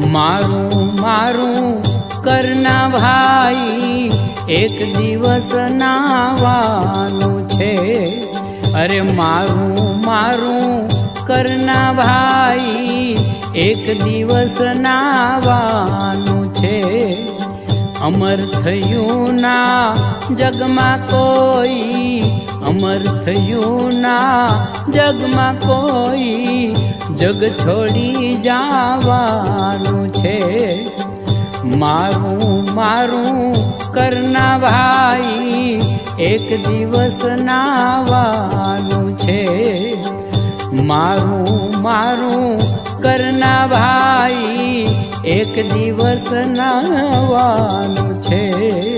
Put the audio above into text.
मारू मारू करना भाई एक दिवस नावानु छे। अरे मारू मारू करना भाई एक दिवस नावानु छे। अमर थयुं ना जगमा कोई, अमर थयुं ना जगमा कोई, जग छोड़ी जावानु छे। मारू मारू करना भाई एक दिवस नावानु छे। मारू मारू करना भाई एक दिवस नावानु छे।